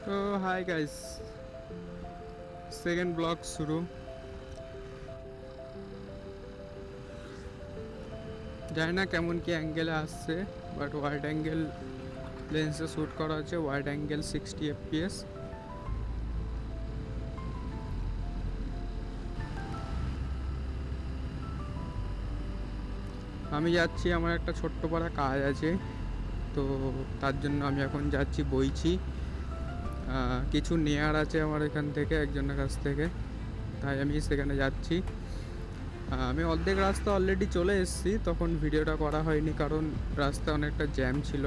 তো hi guys, second blog শুরু। জানি না কেমন কি অ্যাঙ্গেলে আসছে, বাট ওয়াইড অ্যাঙ্গেল লেন্সে শ্যুট করা হচ্ছে। Wide angle 60 fps। আমি যাচ্ছি, আমার একটা ছোট্ট পাড়া কাজ আছে, তো তার জন্য আমি এখন যাচ্ছি বইছি। কিছু নেয়ার আছে আমার এখান থেকে, একজনের কাছ থেকে, তাই আমি সেখানে যাচ্ছি। আমি অর্ধেক রাস্তা অলরেডি চলে এসেছি, তখন ভিডিওটা করা হয়নি কারণ রাস্তা অনেকটা জ্যাম ছিল,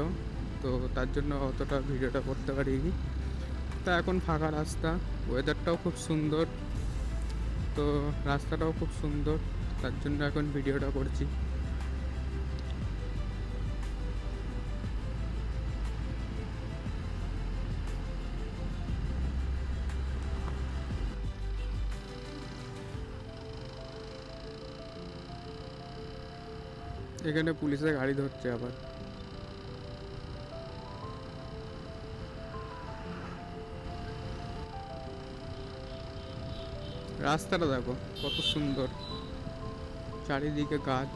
তো তার জন্য অতটা ভিডিওটা করতে পারিনি। তা এখন ফাঁকা রাস্তা, ওয়েদারটাও খুব সুন্দর, তো রাস্তাটাও খুব সুন্দর, তার জন্য এখন ভিডিওটা করছি। এখানে পুলিশের গাড়ি ধরছে আবার। রাস্তাটা দেখো কত সুন্দর, চারিদিকে গাছ।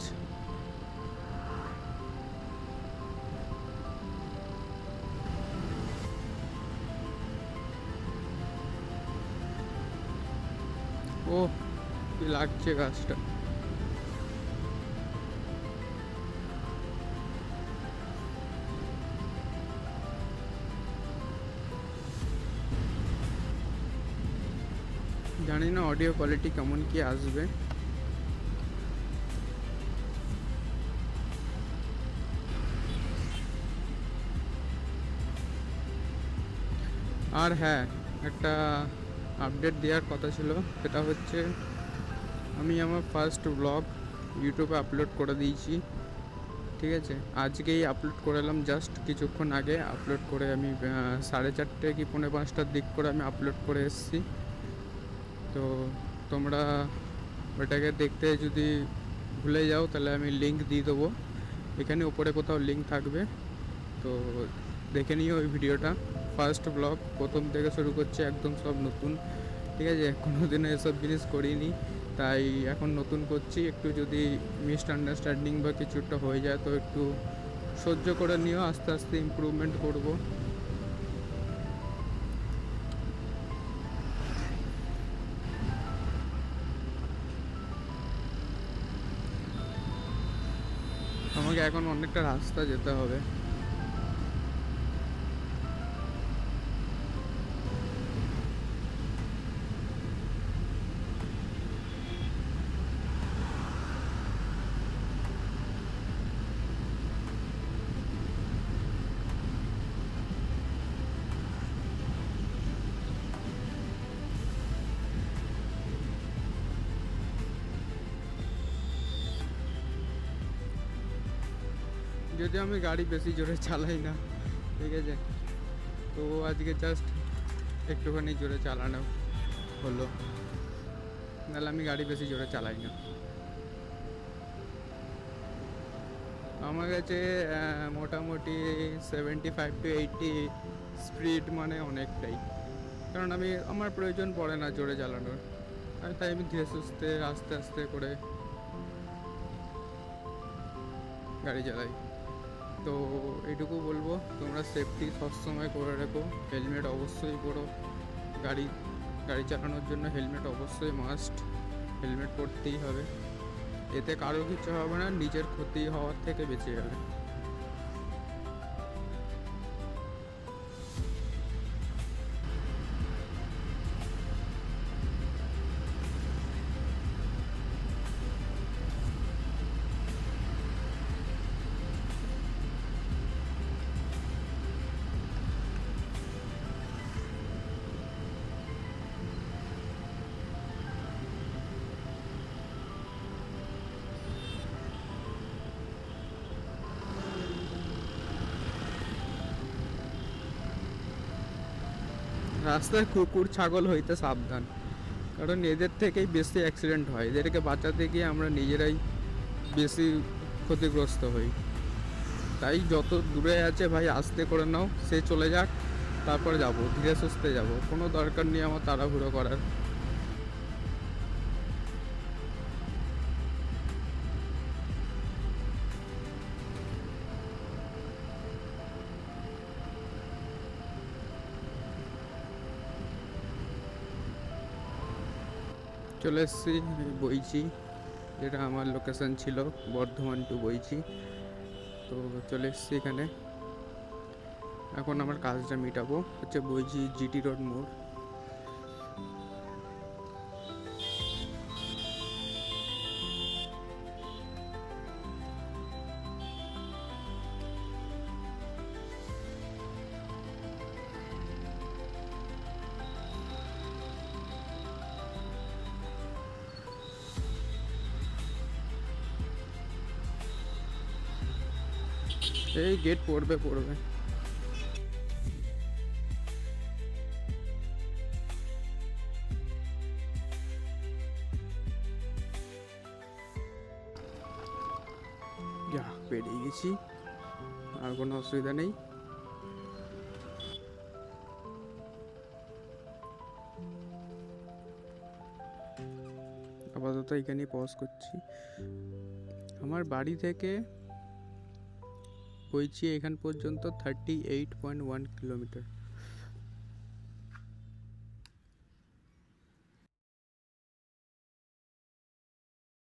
ও কি লাগছে গাছটা। জানি না অডিও কোয়ালিটি কেমন কি আসবে। আর হ্যাঁ, একটা আপডেট দেওয়ার কথা ছিল, সেটা হচ্ছে আমি আমার ফার্স্ট ব্লগ ইউটিউবে আপলোড করে দিয়েছি। ঠিক আছে, আজকেই আপলোড করে এলাম, জাস্ট কিছুক্ষণ আগে আপলোড করে আমি 4:30 কি 4:45টার দিক করে আমি আপলোড করে এসেছি। তো তোমরা ওটাকে দেখতে যদি ভুলে যাও তাহলে আমি লিঙ্ক দিয়ে দেবো, এখানে উপরে কোথাও লিঙ্ক থাকবে, তো দেখে নিও ওই ভিডিওটা। ফার্স্ট ব্লগ, প্রথম থেকে শুরু করছি, একদম সব নতুন। ঠিক আছে, কোনো দিনও এসব জিনিস করিনি, তাই এখন নতুন করছি। একটু যদি মিসআন্ডারস্ট্যান্ডিং বা কিছুটা হয়ে যায় তো একটু সহ্য করে নিও, আস্তে আস্তে ইমপ্রুভমেন্ট করব। আমাকে এখন অনেকটা রাস্তা যেতে হবে। যদিও আমি গাড়ি বেশি জোরে চালাই না, ঠিক আছে, তো আজকে জাস্ট একটুখানি জোরে চালানো হলো, নাহলে আমি গাড়ি বেশি জোরে চালাই না। আমার কাছে মোটামুটি 75 to 80 স্পিড মানে অনেকটাই, কারণ আমার প্রয়োজন পড়ে না জোরে চালানোর, আর তাই আমি ধীরে সুস্থে আস্তে আস্তে করে গাড়ি চালাই। তো এইটুকু বলবো, তোমরা সেফটি সবসময় করে রেখো, হেলমেট অবশ্যই পরো। গাড়ি গাড়ি চালানোর জন্য হেলমেট অবশ্যই মাস্ট, হেলমেট পরতেই হবে। এতে কারো কিছু হবে না, নিজের ক্ষতি হওয়ার থেকে বেঁচে যাবে। রাস্তায় কুকুর ছাগল হইতে সাবধান, কারণ এদের থেকেই বেশি অ্যাক্সিডেন্ট হয়। এদেরকে বাঁচাতে গিয়ে আমরা নিজেরাই বেশি ক্ষতিগ্রস্ত হই। তাই যত দূরে আছে ভাই আস্তে করে নাও, সে চলে যাক, তারপরে যাব, ধীরে সুস্থে যাব, কোনো দরকার নেই আমার তাড়াহুড়ো করার। চলে এসেছি বইচি, যেটা আমার লোকেশন ছিল, বর্ধমান টু বইচি। তো চলে এসেছি এখানে, এখন আমার কাজটা মেটাবো, হচ্ছে বইচি জিটি রোড মোড়। এই গেট পড়বে পড়বে। যা পেরিয়ে গেছি, আর কোনো অসুবিধা নেই। আপাতত এখানেই পজ করছি। আমার বাড়ি থেকে বইচি এখান পর্যন্ত 38.1 কিলোমিটার।